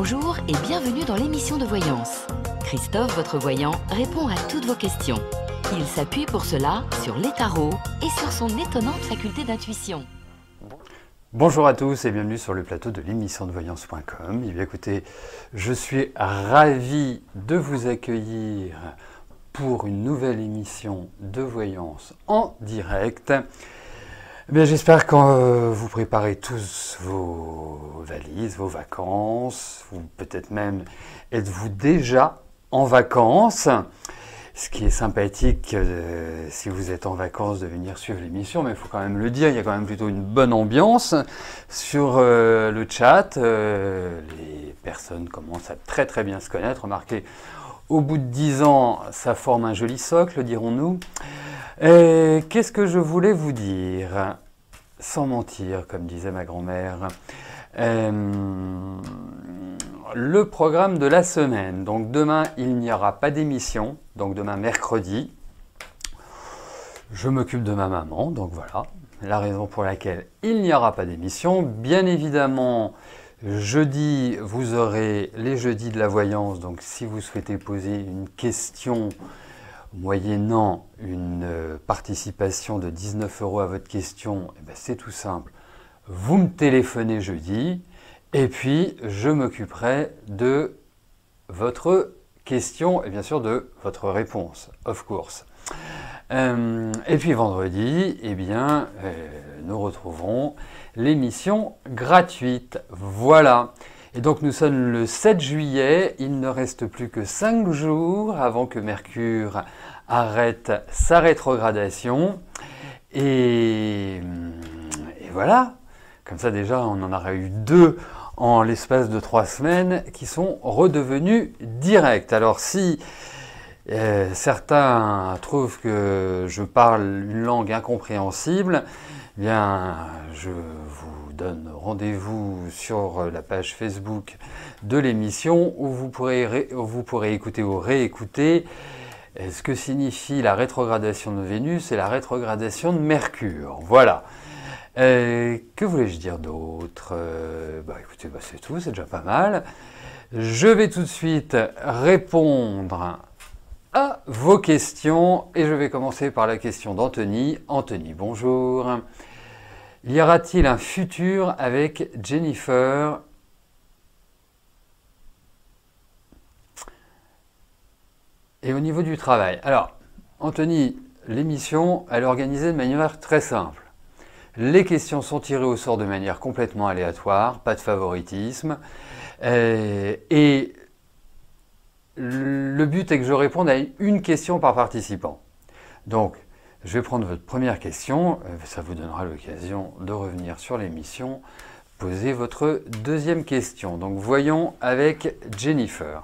Bonjour et bienvenue dans l'émission de voyance. Christophe, votre voyant, répond à toutes vos questions. Il s'appuie pour cela sur les tarots et sur son étonnante faculté d'intuition. Bonjour à tous et bienvenue sur le plateau de l'émission de voyance.com. Eh bien écoutez, je suis ravi de vous accueillir pour une nouvelle émission de voyance en direct. Eh bien, j'espère que vous préparez tous vos valises, vos vacances, ou peut-être même êtes-vous déjà en vacances. Ce qui est sympathique, si vous êtes en vacances, de venir suivre l'émission, mais il faut quand même le dire, il y a quand même plutôt une bonne ambiance sur le chat. Les personnes commencent à très bien se connaître. Remarquez, au bout de 10 ans, ça forme un joli socle, dirons-nous. Qu'est-ce que je voulais vous dire? Sans mentir, comme disait ma grand-mère. Le programme de la semaine. Donc demain, il n'y aura pas d'émission. Donc demain, mercredi. Je m'occupe de ma maman. Donc voilà, la raison pour laquelle il n'y aura pas d'émission. Bien évidemment, jeudi, vous aurez les jeudis de la voyance. Donc si vous souhaitez poser une question moyennant une participation de 19 € à votre question, eh ben c'est tout simple. Vous me téléphonez jeudi et puis je m'occuperai de votre question et bien sûr de votre réponse, of course. Et puis vendredi, eh bien, nous retrouverons l'émission gratuite. Voilà. Et donc nous sommes le 7 juillet, il ne reste plus que 5 jours avant que Mercure arrête sa rétrogradation. Et voilà, comme ça déjà on en aura eu 2 en l'espace de 3 semaines qui sont redevenus directs. Alors si certains trouvent que je parle une langue incompréhensible, eh bien je vous donne rendez-vous sur la page Facebook de l'émission où vous pourrez écouter ou réécouter ce que signifie la rétrogradation de Vénus et la rétrogradation de Mercure. Voilà. Que voulais-je dire d'autre? Écoutez, c'est tout, c'est déjà pas mal. Je vais tout de suite répondre à vos questions et je vais commencer par la question d'Anthony. Anthony, bonjour. Y aura-t-il un futur avec Jennifer ? Et au niveau du travail. Alors, Anthony, l'émission, elle est organisée de manière très simple. Les questions sont tirées au sort de manière complètement aléatoire, pas de favoritisme. Et le but est que je réponde à une question par participant. Donc, je vais prendre votre première question, ça vous donnera l'occasion de revenir sur l'émission, poser votre deuxième question. Donc voyons avec Jennifer.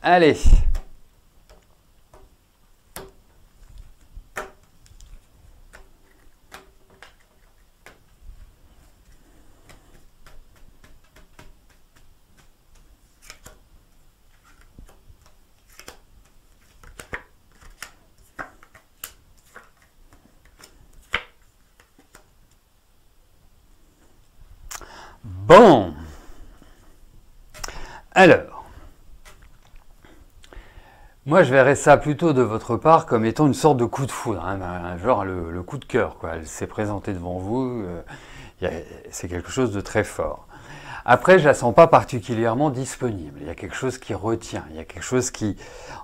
Allez. Bon, alors, moi je verrais ça plutôt de votre part comme étant une sorte de coup de foudre, hein, genre le coup de cœur, quoi. Elle s'est présentée devant vous, c'est quelque chose de très fort. Après, je la sens pas particulièrement disponible, il y a quelque chose qui retient, il y a quelque chose qui,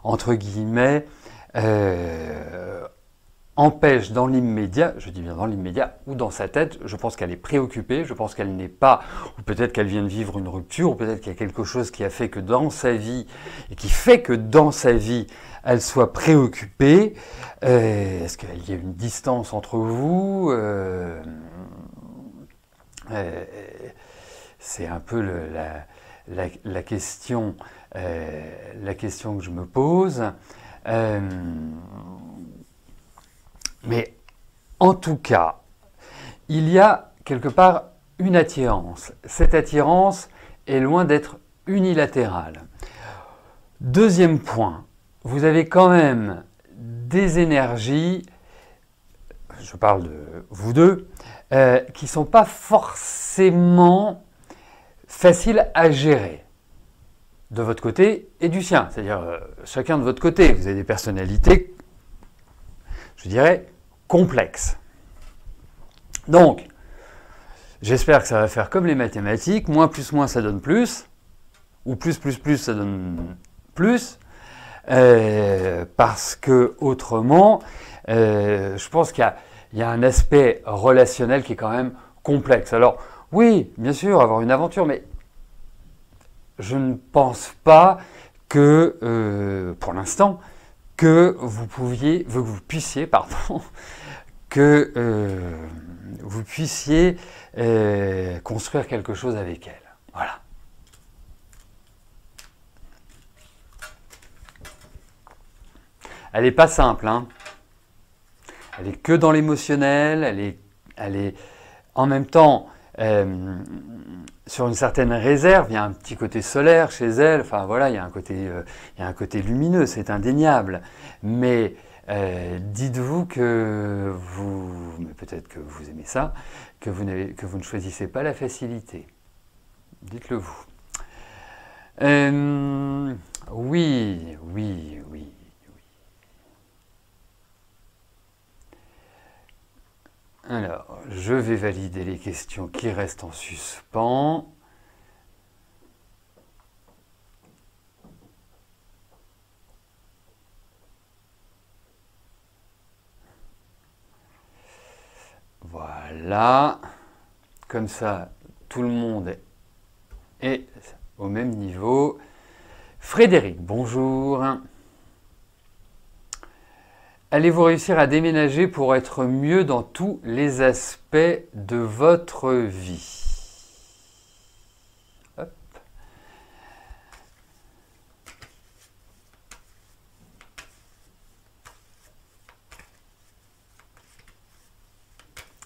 entre guillemets, empêche dans l'immédiat, je dis bien dans l'immédiat, ou dans sa tête, je pense qu'elle est préoccupée, je pense qu'elle n'est pas, ou peut-être qu'elle vient de vivre une rupture, ou peut-être qu'il y a quelque chose qui a fait que dans sa vie, et qui fait que dans sa vie, elle soit préoccupée. Est-ce qu'il y a une distance entre vous? C'est un peu la question que je me pose. Mais en tout cas, il y a quelque part une attirance. Cette attirance est loin d'être unilatérale. Deuxième point, vous avez quand même des énergies, je parle de vous deux, qui ne sont pas forcément faciles à gérer de votre côté et du sien. C'est-à-dire chacun de votre côté. Vous avez des personnalités, je dirais, complexes. Donc, j'espère que ça va faire comme les mathématiques. Moins plus moins, ça donne plus. Ou plus plus plus, ça donne plus. Parce que autrement, je pense qu'il y a un aspect relationnel qui est quand même complexe. Alors, oui, bien sûr, avoir une aventure, mais je ne pense pas que, pour l'instant, que vous puissiez construire quelque chose avec elle. Voilà. Elle n'est pas simple, hein. Elle est que dans l'émotionnel, elle est en même temps sur une certaine réserve. Il y a un petit côté solaire chez elle. Enfin voilà, il y a un côté lumineux, c'est indéniable. Mais dites-vous que mais peut-être que vous aimez ça, que vous ne choisissez pas la facilité. Dites-le vous. Oui. Alors, je vais valider les questions qui restent en suspens. Voilà. Comme ça, tout le monde est au même niveau. Frédéric, bonjour. Allez-vous réussir à déménager pour être mieux dans tous les aspects de votre vie? Hop.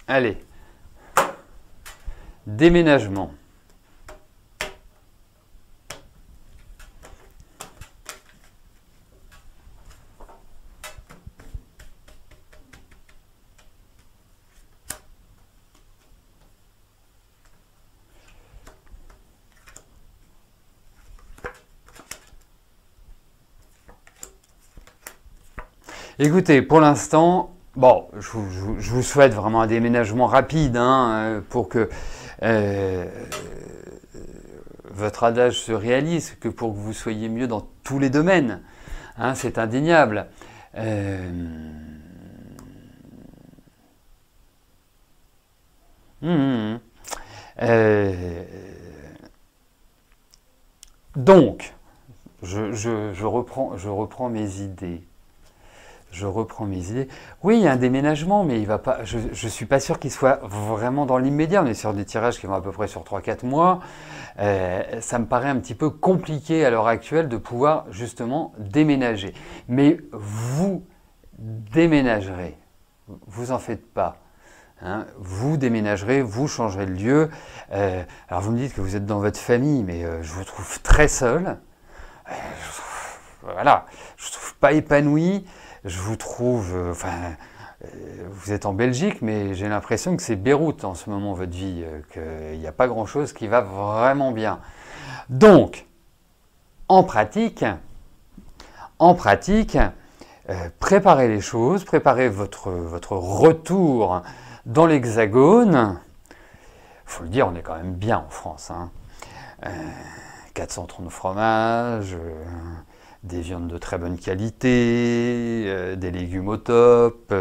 Allez. Déménagement. Écoutez, pour l'instant, bon, je vous souhaite vraiment un déménagement rapide pour que votre adage se réalise, que pour que vous soyez mieux dans tous les domaines. Hein, c'est indéniable. Donc, je reprends mes idées. Oui, il y a un déménagement, mais il va pas. Je ne suis pas sûr qu'il soit vraiment dans l'immédiat. On est sur des tirages qui vont à peu près sur 3-4 mois. Ça me paraît un petit peu compliqué à l'heure actuelle de pouvoir justement déménager. Mais vous déménagerez. Vous en faites pas. Hein, vous déménagerez, vous changerez de lieu. Alors vous me dites que vous êtes dans votre famille, mais je vous trouve très seul. Voilà, je vous trouve pas épanoui. Je vous trouve, vous êtes en Belgique, mais j'ai l'impression que c'est Beyrouth en ce moment votre vie, qu'il n'y a pas grand-chose qui va vraiment bien. Donc, en pratique, préparez les choses, préparez votre retour dans l'Hexagone. Il faut le dire, on est quand même bien en France. Hein. 430 fromages, des viandes de très bonne qualité, des légumes au top.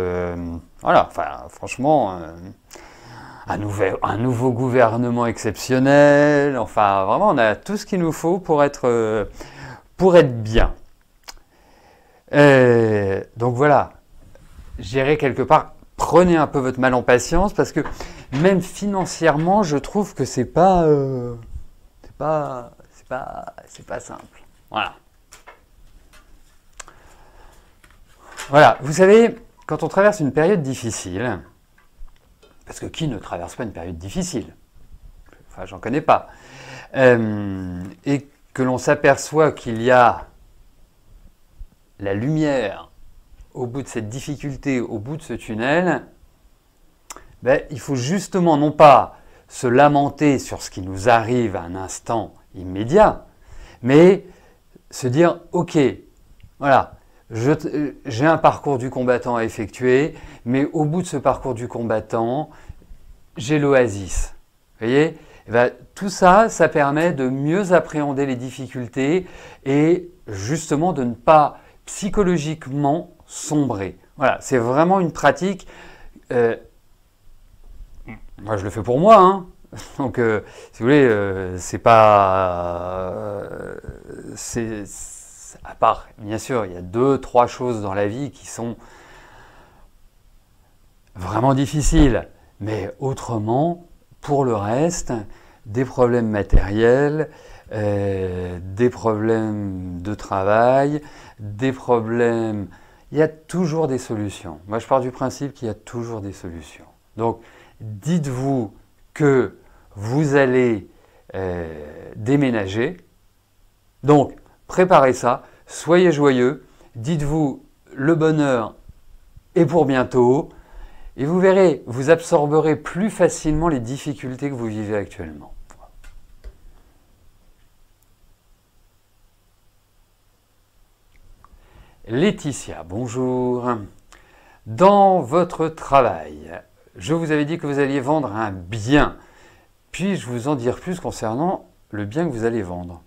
Voilà, enfin, franchement, un nouveau gouvernement exceptionnel. Enfin, vraiment, on a tout ce qu'il nous faut pour être bien. Donc voilà, gérez quelque part, prenez un peu votre mal en patience parce que même financièrement, je trouve que c'est pas simple. Voilà. Voilà, vous savez, quand on traverse une période difficile, parce que qui ne traverse pas une période difficile? Enfin, j'en connais pas. Et que l'on s'aperçoit qu'il y a la lumière au bout de cette difficulté, au bout de ce tunnel, ben, il faut justement non pas se lamenter sur ce qui nous arrive à un instant immédiat, mais se dire, ok, voilà, j'ai un parcours du combattant à effectuer, mais au bout de ce parcours du combattant, j'ai l'oasis. Vous voyez? Et bien, tout ça, ça permet de mieux appréhender les difficultés et justement de ne pas psychologiquement sombrer. Voilà, c'est vraiment une pratique. Moi, je le fais pour moi, hein. Donc, si vous voulez, c'est pas. À part, bien sûr, il y a 2-3 choses dans la vie qui sont vraiment difficiles. Mais autrement, pour le reste, des problèmes matériels, des problèmes de travail, des problèmes... Il y a toujours des solutions. Moi, je pars du principe qu'il y a toujours des solutions. Donc, dites-vous que vous allez déménager. Donc, préparez ça, soyez joyeux, dites-vous le bonheur est pour bientôt. Et vous verrez, vous absorberez plus facilement les difficultés que vous vivez actuellement. Laetitia, bonjour. Dans votre travail, je vous avais dit que vous alliez vendre un bien. Puis-je vous en dire plus concernant le bien que vous allez vendre?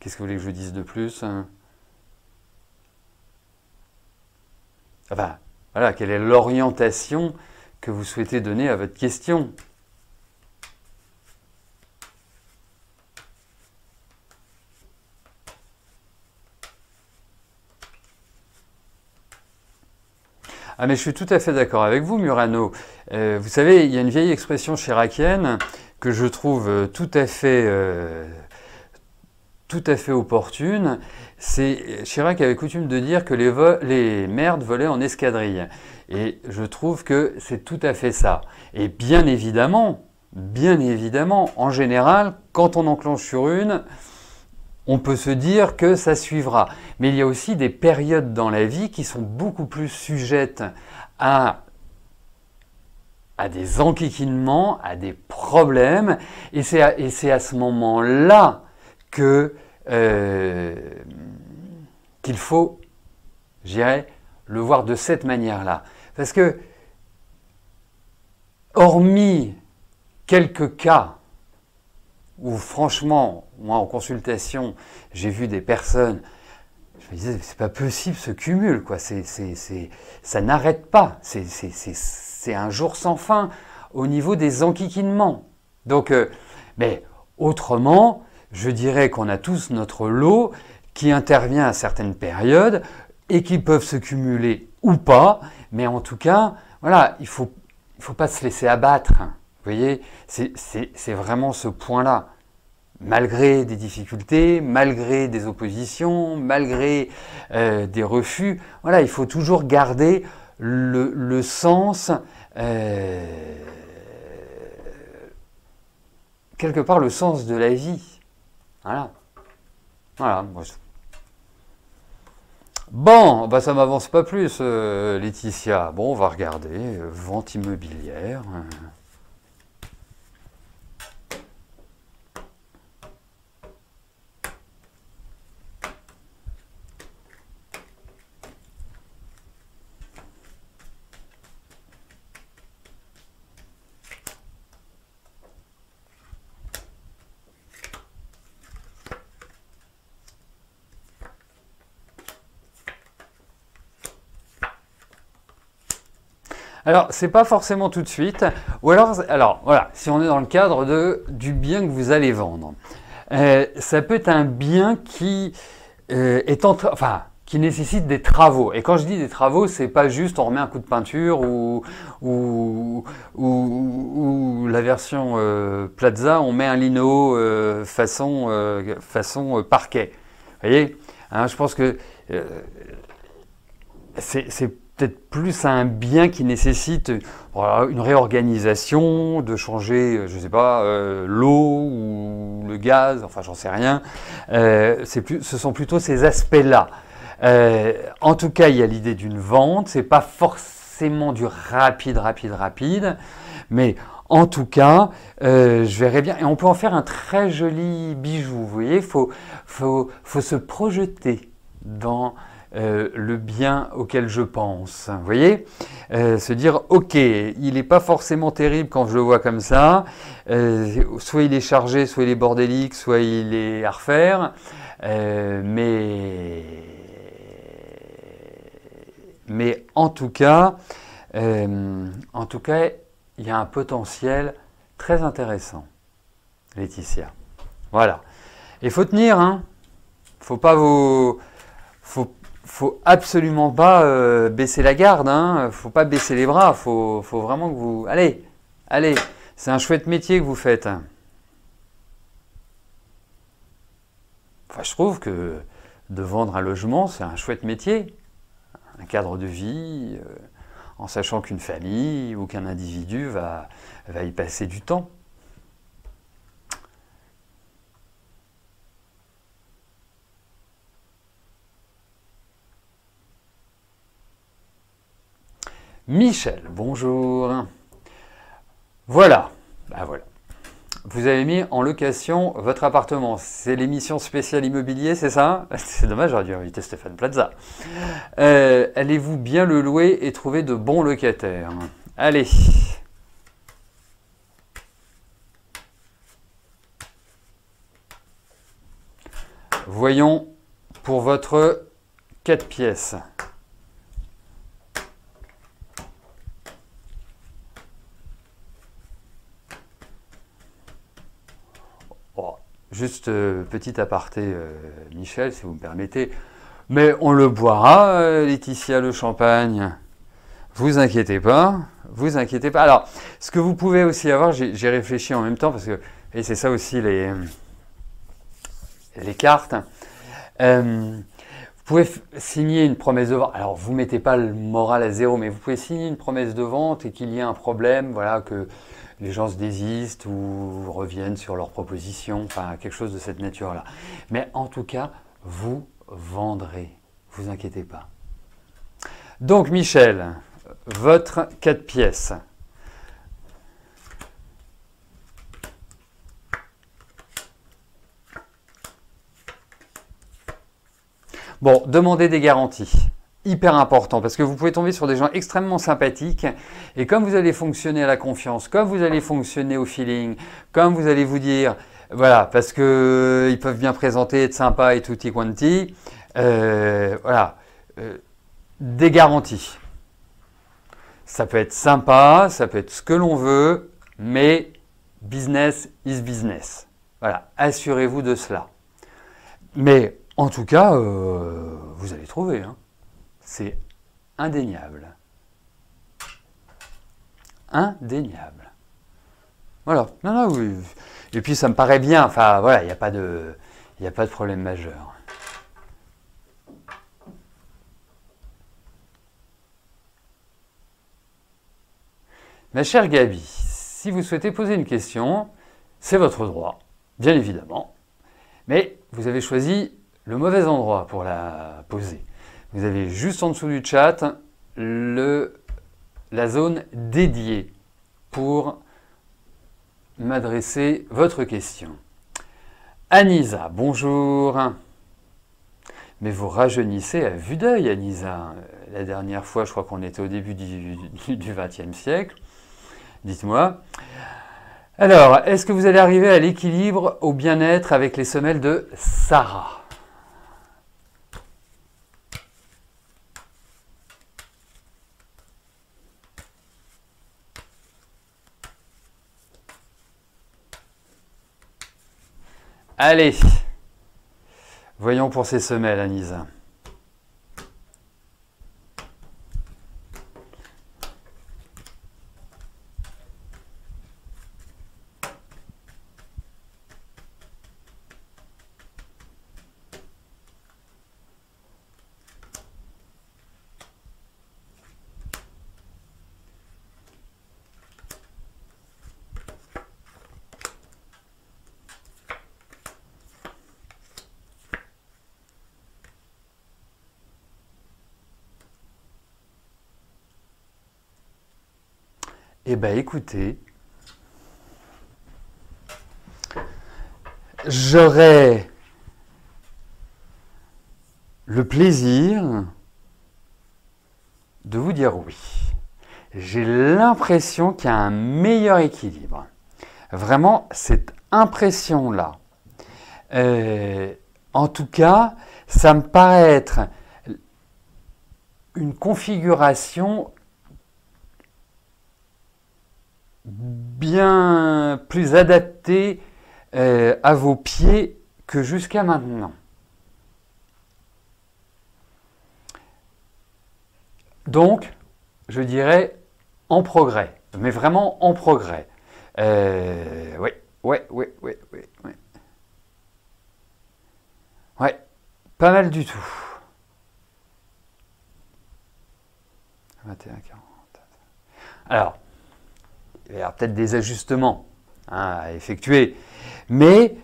Qu'est-ce que vous voulez que je vous dise de plus? Enfin, voilà, quelle est l'orientation que vous souhaitez donner à votre question? Ah mais je suis tout à fait d'accord avec vous, Murano. Vous savez, il y a une vieille expression chiracienne que je trouve tout à fait opportune. C'est Chirac avait coutume de dire que les merdes volaient en escadrille. Et je trouve que c'est tout à fait ça. Et bien évidemment, en général, quand on enclenche sur une, on peut se dire que ça suivra. Mais il y a aussi des périodes dans la vie qui sont beaucoup plus sujettes à des enquiquinements, à des problèmes. Et c'est à ce moment-là que qu'il faut, je dirais, le voir de cette manière-là. Parce que, hormis quelques cas où franchement, moi en consultation, j'ai vu des personnes, je me disais, c'est pas possible ce cumul, quoi. Ça n'arrête pas. C'est un jour sans fin au niveau des enquiquinements. Donc, mais autrement, je dirais qu'on a tous notre lot qui intervient à certaines périodes et qui peuvent se cumuler ou pas, mais en tout cas, voilà, il faut pas se laisser abattre. Vous voyez, c'est vraiment ce point-là. Malgré des difficultés, malgré des oppositions, malgré des refus, voilà, il faut toujours garder le sens, quelque part le sens de la vie. Voilà. Voilà. Bon, bah ça m'avance pas plus, Laetitia. Bon, on va regarder. Vente immobilière. Alors, c'est pas forcément tout de suite. Ou alors voilà, si on est dans le cadre du bien que vous allez vendre, ça peut être un bien qui qui nécessite des travaux. Et quand je dis des travaux, c'est pas juste on remet un coup de peinture ou la version Plaza, on met un lino façon parquet. Vous voyez, hein, je pense que c'est peut-être plus un bien qui nécessite une réorganisation, de changer, je ne sais pas, l'eau ou le gaz, enfin j'en sais rien. Ce sont plutôt ces aspects-là. En tout cas, il y a l'idée d'une vente, c'est pas forcément forcément du rapide, mais en tout cas, je verrais bien. Et on peut en faire un très joli bijou. Vous voyez, faut se projeter dans le bien auquel je pense. Vous voyez, se dire, ok, il n'est pas forcément terrible quand je le vois comme ça. Soit il est chargé, soit il est bordélique, soit il est à refaire. Mais en tout cas, il y a un potentiel très intéressant, Laetitia. Voilà. Il faut tenir, hein. Faut absolument pas baisser la garde, hein. Faut pas baisser les bras. Faut vraiment que vous. Allez. C'est un chouette métier que vous faites. Enfin, je trouve que de vendre un logement, c'est un chouette métier. Un cadre de vie, en sachant qu'une famille ou qu'un individu va y passer du temps. Michel, bonjour. Voilà, voilà. Vous avez mis en location votre appartement. C'est l'émission spéciale immobilier, c'est ça? C'est dommage, j'aurais dû inviter Stéphane Plaza. Allez-vous bien le louer et trouver de bons locataires? Allez. Voyons pour votre 4 pièces. Juste petit aparté, Michel, si vous me permettez. Mais on le boira, Laetitia, le champagne. Vous inquiétez pas. Alors, ce que vous pouvez aussi avoir, j'ai réfléchi en même temps, parce que et c'est ça aussi les cartes. Vous pouvez signer une promesse de vente. Alors, vous ne mettez pas le moral à zéro, mais vous pouvez signer une promesse de vente et qu'il y ait un problème, voilà, que les gens se désistent ou reviennent sur leurs propositions, enfin quelque chose de cette nature-là. Mais en tout cas, vous vendrez, vous inquiétez pas. Donc Michel, votre 4 pièces. Bon, demandez des garanties. Hyper important, parce que vous pouvez tomber sur des gens extrêmement sympathiques, et comme vous allez fonctionner à la confiance, comme vous allez fonctionner au feeling, comme vous allez vous dire, voilà, parce que ils peuvent bien présenter, être sympa et tutti quanti, voilà, des garanties. Ça peut être sympa, ça peut être ce que l'on veut, mais business is business. Voilà, assurez-vous de cela. Mais en tout cas, vous allez trouver, hein. C'est indéniable. Indéniable. Voilà. Non, oui. Et puis ça me paraît bien. Enfin, voilà, il n'y a pas de problème majeur. Ma chère Gabi, si vous souhaitez poser une question, c'est votre droit, bien évidemment. Mais vous avez choisi le mauvais endroit pour la poser. Vous avez juste en dessous du chat la zone dédiée pour m'adresser votre question. Anisa, bonjour. Mais vous rajeunissez à vue d'œil, Anisa. La dernière fois, je crois qu'on était au début du XXe siècle. Dites-moi. Alors, est-ce que vous allez arriver à l'équilibre, au bien-être avec les semelles de Sarah? Allez, voyons pour ces semelles, Anisa. Eh bien, écoutez, j'aurais le plaisir de vous dire oui. J'ai l'impression qu'il y a un meilleur équilibre. Vraiment, cette impression-là. En tout cas, ça me paraît être une configuration bien plus adaptée à vos pieds que jusqu'à maintenant. Donc, je dirais en progrès, mais vraiment en progrès. Oui. Ouais, pas mal du tout. 21, 40. Alors, il va y avoir peut-être des ajustements à effectuer, mais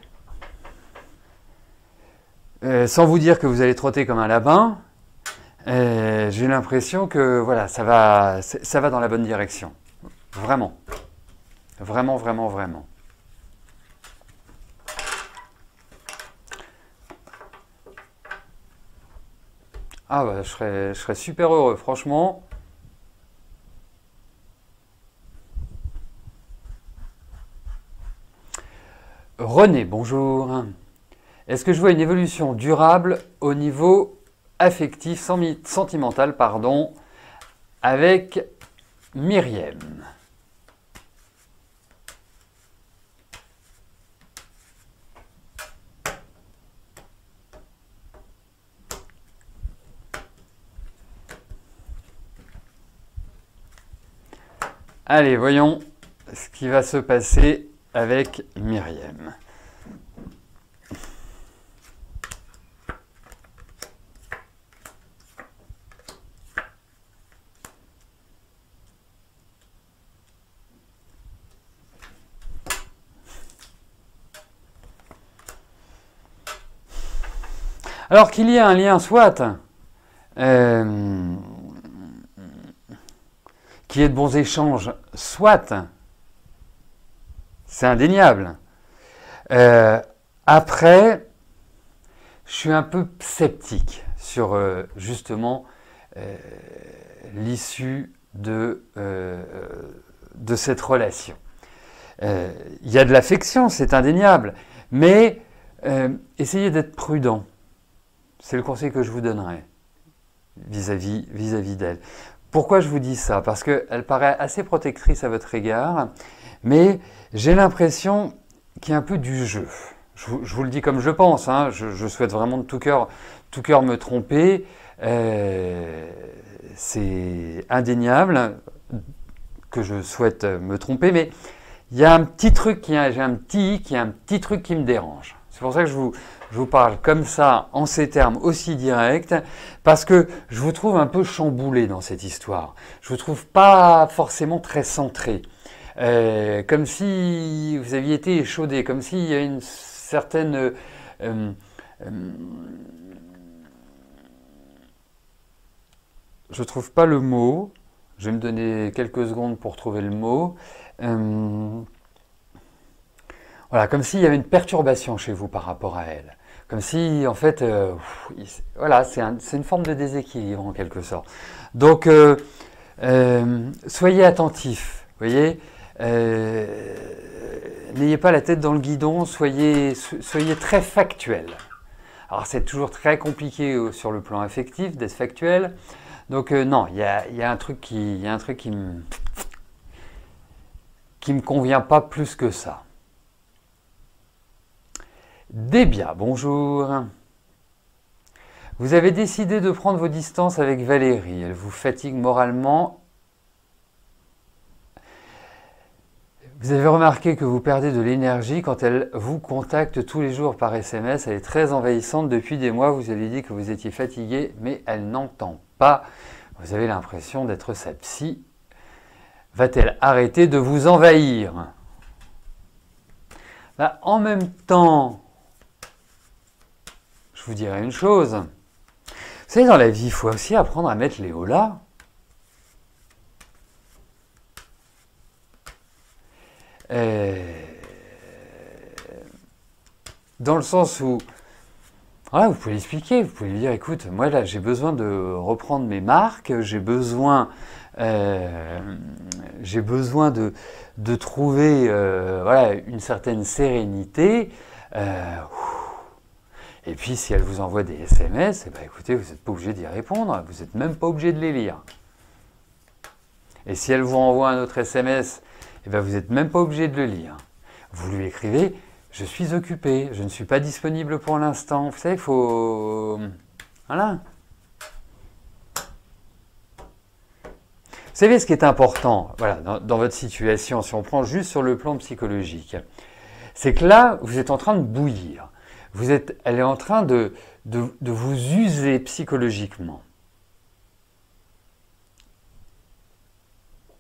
sans vous dire que vous allez trotter comme un lapin, j'ai l'impression que voilà, ça va dans la bonne direction. Vraiment. Vraiment, vraiment, vraiment. Ah bah, je serais super heureux, franchement. René, bonjour. Est-ce que je vois une évolution durable au niveau affectif, sentimental, pardon, avec Myriam? Allez, voyons ce qui va se passer avec Myriam. Alors qu'il y a un lien soit qui est de bons échanges, soit c'est indéniable. Après, je suis un peu sceptique sur justement l'issue de cette relation. Il y a de l'affection, c'est indéniable, mais essayez d'être prudent. C'est le conseil que je vous donnerai vis-à-vis d'elle. Pourquoi je vous dis ça? Parce qu'elle paraît assez protectrice à votre égard, mais j'ai l'impression qu'il y a un peu du jeu. Je vous le dis comme je pense, hein. Je souhaite vraiment de tout cœur me tromper. C'est indéniable que je souhaite me tromper, mais il y a un petit truc, j'ai un petit truc qui me dérange. C'est pour ça que je vous parle comme ça, en ces termes aussi directs, parce que je vous trouve un peu chamboulé dans cette histoire. Je vous trouve pas forcément très centré. Comme si vous aviez été échaudé, comme s'il y a une certaine... je trouve pas le mot. Je vais me donner quelques secondes pour trouver le mot. Voilà, comme s'il y avait une perturbation chez vous par rapport à elle. Comme si, en fait, voilà, c'est une forme de déséquilibre en quelque sorte. Donc, soyez attentifs, voyez. N'ayez pas la tête dans le guidon, soyez très factuel. Alors, c'est toujours très compliqué sur le plan affectif d'être factuel. Donc, non, il y a un truc qui me convient pas plus que ça. Débia, bonjour. Vous avez décidé de prendre vos distances avec Valérie. Elle vous fatigue moralement. Vous avez remarqué que vous perdez de l'énergie quand elle vous contacte tous les jours par SMS. Elle est très envahissante depuis des mois. Vous avez dit que vous étiez fatigué, mais elle n'entend pas. Vous avez l'impression d'être sa psy. Va-t-elle arrêter de vous envahir? Bah, en même temps, je vous dirais une chose. Vous savez, dans la vie, il faut aussi apprendre à mettre les hauts là. Dans le sens où, voilà, vous pouvez l'expliquer, vous pouvez lui dire, écoute, moi là j'ai besoin de reprendre mes marques, j'ai besoin de trouver voilà, une certaine sérénité. Et puis si elle vous envoie des SMS, eh ben, écoutez, vous n'êtes pas obligé d'y répondre, vous n'êtes même pas obligé de les lire. Et si elle vous envoie un autre SMS, eh ben, vous n'êtes même pas obligé de le lire. Vous lui écrivez, je suis occupé, je ne suis pas disponible pour l'instant. Vous savez, il faut... Voilà. Vous savez ce qui est important, voilà, dans votre situation, si on prend juste sur le plan psychologique, c'est que là, vous êtes en train de bouillir. Elle est en train de vous user psychologiquement.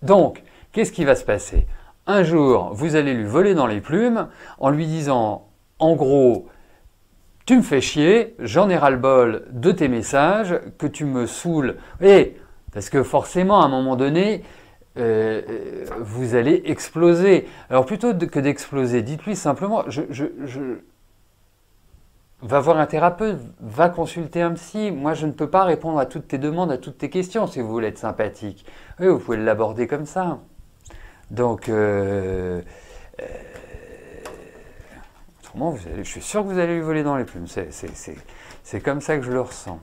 Donc, qu'est-ce qui va se passer? Un jour, vous allez lui voler dans les plumes en lui disant, en gros, tu me fais chier, j'en ai ras-le-bol de tes messages, que tu me saoules. Et, parce que forcément, à un moment donné, vous allez exploser. Alors plutôt que d'exploser, dites-lui simplement, va voir un thérapeute, va consulter un psy. Moi, je ne peux pas répondre à toutes tes demandes, à toutes tes questions, si vous voulez être sympathique. Oui, vous pouvez l'aborder comme ça. Donc, autrement, je suis sûr que vous allez lui voler dans les plumes. C'est comme ça que je le ressens.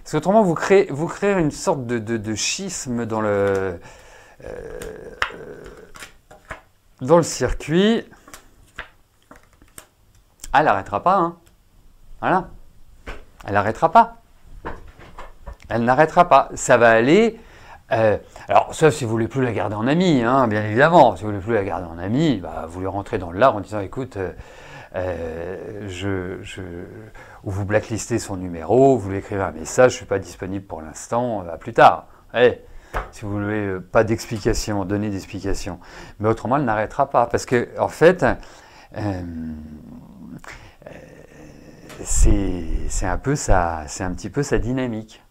Parce qu'autrement, vous créez une sorte de schisme dans le circuit. Elle n'arrêtera pas, hein. Voilà. Elle n'arrêtera pas. Elle n'arrêtera pas. Ça va aller... alors, sauf si vous ne voulez plus la garder en amie, hein, bien évidemment. Si vous ne voulez plus la garder en amie, bah, vous lui rentrez dans l'art en disant, écoute, ou vous blacklistez son numéro, vous lui écrivez un message, je ne suis pas disponible pour l'instant, à plus tard. Hey, si vous ne voulez pas d'explication, donner d'explication. Mais autrement, elle n'arrêtera pas. Parce que, en fait... c'est un petit peu sa dynamique.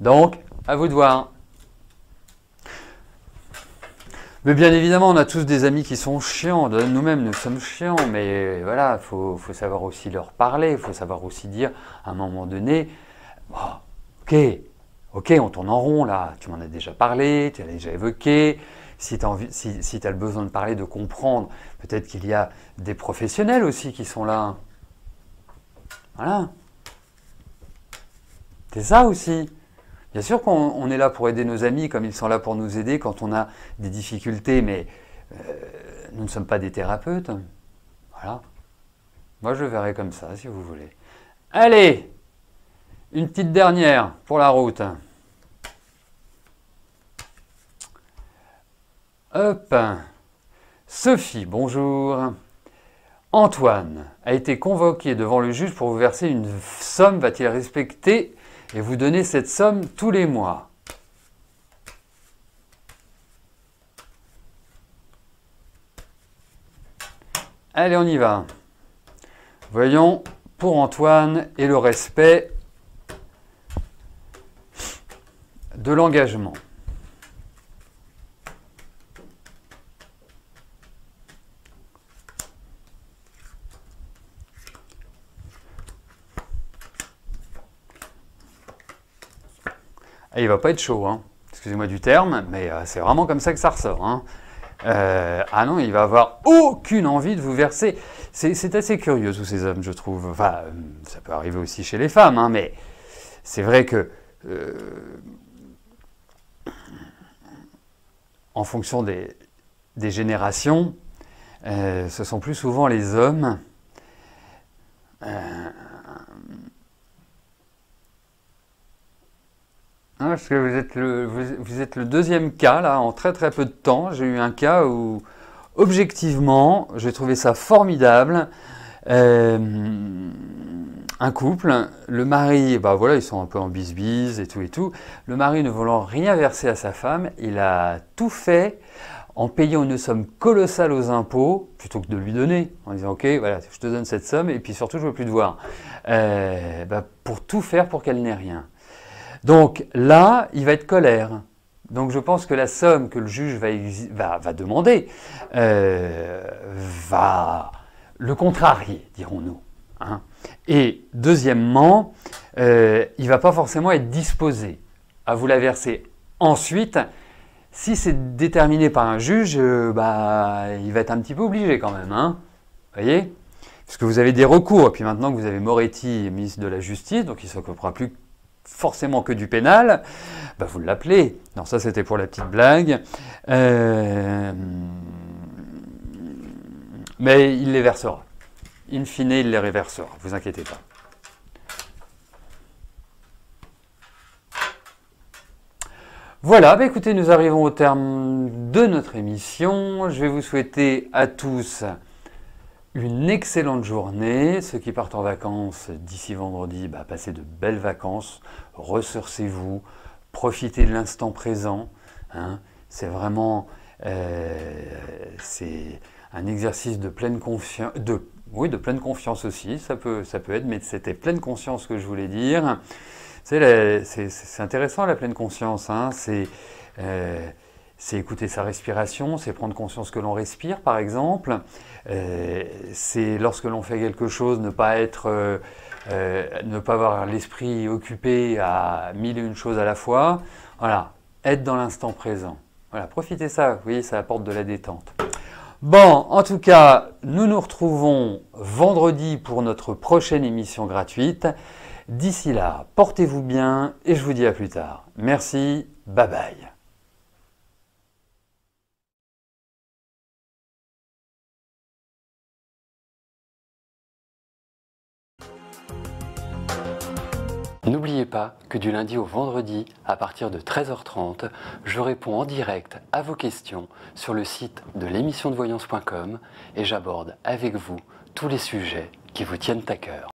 Donc, à vous de voir. Mais bien évidemment, on a tous des amis qui sont chiants. Nous-mêmes, nous sommes chiants. Mais voilà, il faut savoir aussi leur parler. Il faut savoir aussi dire, à un moment donné, oh, ok, on tourne en rond là. Tu m'en as déjà parlé, tu l'as déjà évoqué. Si tu as le besoin de parler, de comprendre, peut-être qu'il y a des professionnels aussi qui sont là. Voilà. C'est ça aussi. Bien sûr qu'on est là pour aider nos amis comme ils sont là pour nous aider quand on a des difficultés, mais nous ne sommes pas des thérapeutes. Voilà. Moi, je le verrai comme ça, si vous voulez. Allez, une petite dernière pour la route. Hop. Sophie, bonjour. Antoine a été convoqué devant le juge pour vous verser une somme. Va-t-il respecter et vous donner cette somme tous les mois? Allez, on y va. Voyons pour Antoine et le respect de l'engagement. Et il ne va pas être chaud, hein. Excusez-moi du terme, mais c'est vraiment comme ça que ça ressort. Hein. Ah non, il va avoir aucune envie de vous verser. C'est assez curieux, tous ces hommes, je trouve. Enfin, ça peut arriver aussi chez les femmes, hein, mais c'est vrai que en fonction des générations, ce sont plus souvent les hommes parce que vous êtes le deuxième cas, là, en très très peu de temps. J'ai eu un cas où, objectivement, j'ai trouvé ça formidable. Un couple, le mari, bah voilà, ils sont un peu en bise-bise et tout. Le mari ne voulant rien verser à sa femme, il a tout fait en payant une somme colossale aux impôts, plutôt que de lui donner, en disant « Ok, voilà, je te donne cette somme, et puis surtout, je ne veux plus te voir. » Pour tout faire pour qu'elle n'ait rien. Donc là, il va être colère. Donc je pense que la somme que le juge va demander va le contrarier, dirons-nous. Hein. Et deuxièmement, il ne va pas forcément être disposé à vous la verser ensuite. Si c'est déterminé par un juge, il va être un petit peu obligé quand même. Hein. Vous voyez ? Parce que vous avez des recours, et puis maintenant que vous avez Moretti, ministre de la Justice, donc il ne s'occupera plus forcément que du pénal, vous l'appelez. Non, ça c'était pour la petite blague. Mais il les versera. In fine, il les réversera, vous inquiétez pas. Voilà, écoutez, nous arrivons au terme de notre émission. Je vais vous souhaiter à tous une excellente journée. Ceux qui partent en vacances d'ici vendredi, passez de belles vacances, ressourcez-vous, profitez de l'instant présent. Hein. C'est vraiment c'est un exercice de pleine confiance, de pleine confiance aussi, ça peut être, mais c'était pleine conscience que je voulais dire. C'est intéressant la pleine conscience, hein. C'est écouter sa respiration, c'est prendre conscience que l'on respire par exemple, c'est lorsque l'on fait quelque chose ne pas avoir l'esprit occupé à mille et une choses à la fois, voilà, être dans l'instant présent, voilà, profitez ça, vous voyez, ça apporte de la détente. Bon, en tout cas, nous nous retrouvons vendredi pour notre prochaine émission gratuite. D'ici là, portez-vous bien et je vous dis à plus tard. Merci, bye bye. N'oubliez pas que du lundi au vendredi, à partir de 13h30, je réponds en direct à vos questions sur le site de l'émissiondevoyance.com et j'aborde avec vous tous les sujets qui vous tiennent à cœur.